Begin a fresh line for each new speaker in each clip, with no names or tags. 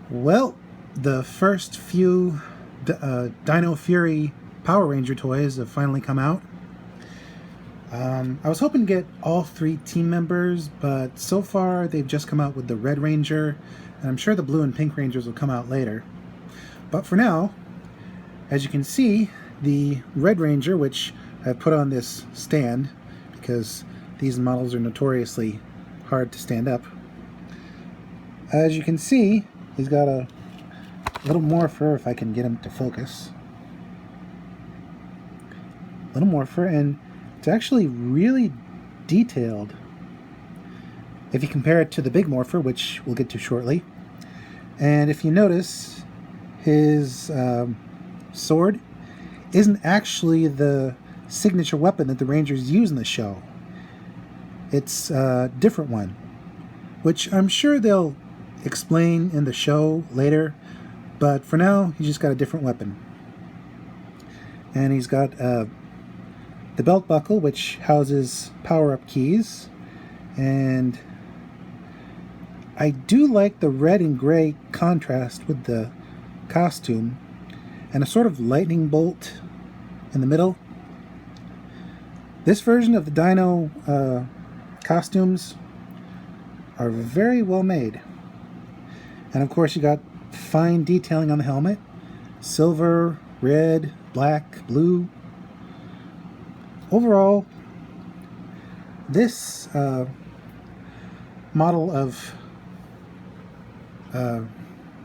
Well, the first few Dino Fury Power Ranger toys have finally come out. I was hoping to get all 3 team members, but so far they've just come out with the Red Ranger, and I'm sure the Blue and Pink Rangers will come out later. But for now, as you can see, the Red Ranger, which I've put on this stand because these models are notoriously hard to stand up. As you can see, he's got a little Morpher, if I can get him to focus. Little Morpher, and it's actually really detailed. If you compare it to the big Morpher, which we'll get to shortly. And if you notice, his sword isn't actually the signature weapon that the Rangers use in the show. It's a different one, which I'm sure they'll explain in the show later, but for now he's just got a different weapon. And he's got the belt buckle, which houses power-up keys, and I do like the red and gray contrast with the costume, and a sort of lightning bolt in the middle. This version of the Dino costumes are very well made. And of course you got fine detailing on the helmet. Silver, red, black, blue. Overall, this model of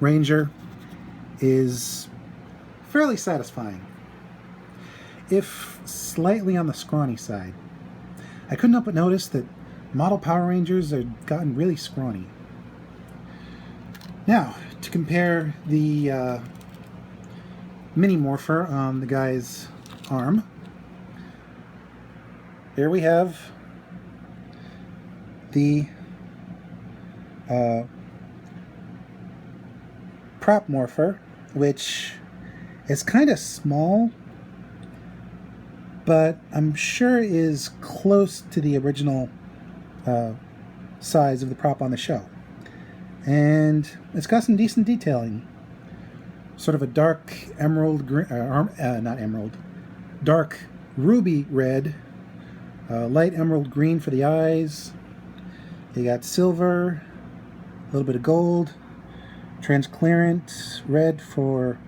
Ranger is fairly satisfying, if slightly on the scrawny side. I couldn't help but notice that model Power Rangers have gotten really scrawny. Now, to compare the mini Morpher on the guy's arm, here we have the prop Morpher, which is kind of small, but I'm sure is close to the original size of the prop on the show. And it's got some decent detailing. Sort of a dark emerald green, not emerald, dark ruby red, light emerald green for the eyes. You got silver, a little bit of gold, transparent red for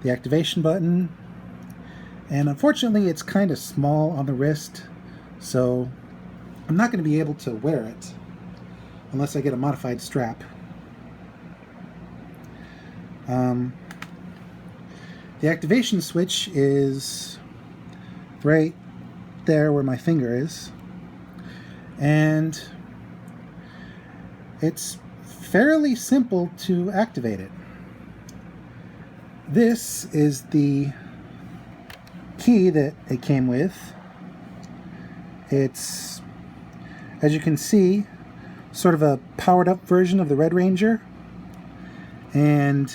the activation button. And unfortunately, it's kind of small on the wrist, so I'm not going to be able to wear it unless I get a modified strap. The activation switch is right there where my finger is, and it's fairly simple to activate it. This is the key that it came with. It's, as you can see, sort of a powered up version of the Red Ranger, and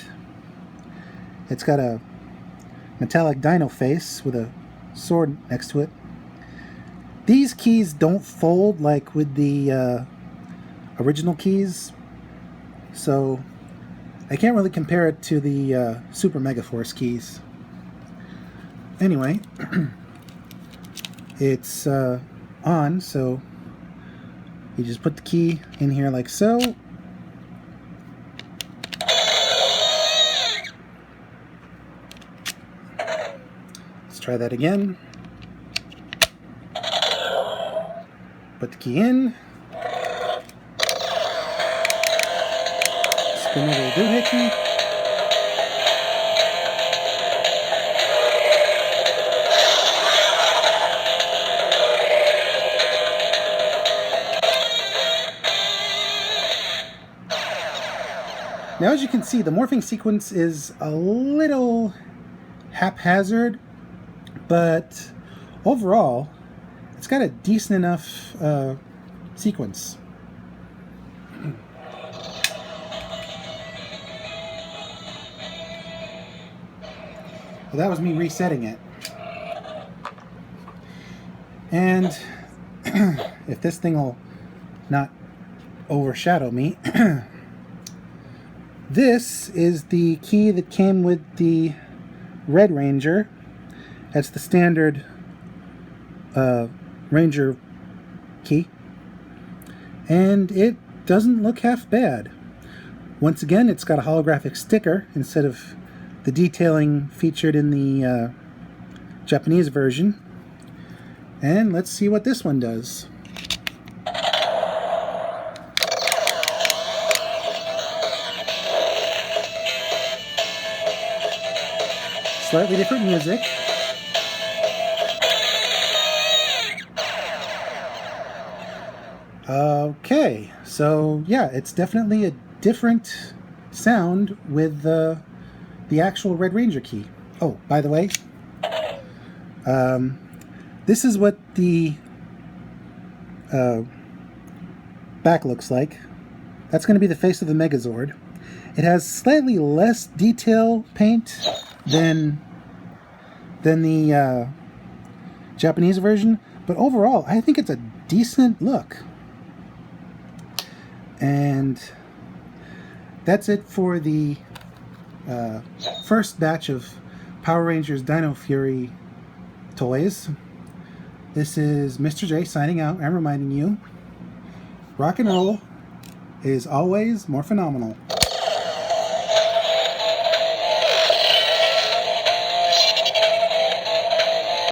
it's got a metallic dino face with a sword next to it. These keys don't fold like with the original keys, so I can't really compare it to the Super Megaforce keys. Anyway, it's on, so you just put the key in here like so. Let's try that again. Put the key in. Spin the little doohickey. Now, as you can see, the morphing sequence is a little haphazard, but overall, it's got a decent enough sequence. Well, that was me resetting it. And if this thing will not overshadow me, This is the key that came with the Red Ranger. That's the standard Ranger key. And it doesn't look half bad. Once again, it's got a holographic sticker instead of the detailing featured in the Japanese version. And let's see what this one does. Slightly different music. Okay, so yeah, it's definitely a different sound with the actual Red Ranger key. Oh, by the way, this is what the back looks like. That's going to be the face of the Megazord. It has slightly less detail paint than the Japanese version, but overall, I think it's a decent look. And that's it for the first batch of Power Rangers Dino Fury toys. This is Mr. J signing out and reminding you, rock and roll is always more phenomenal.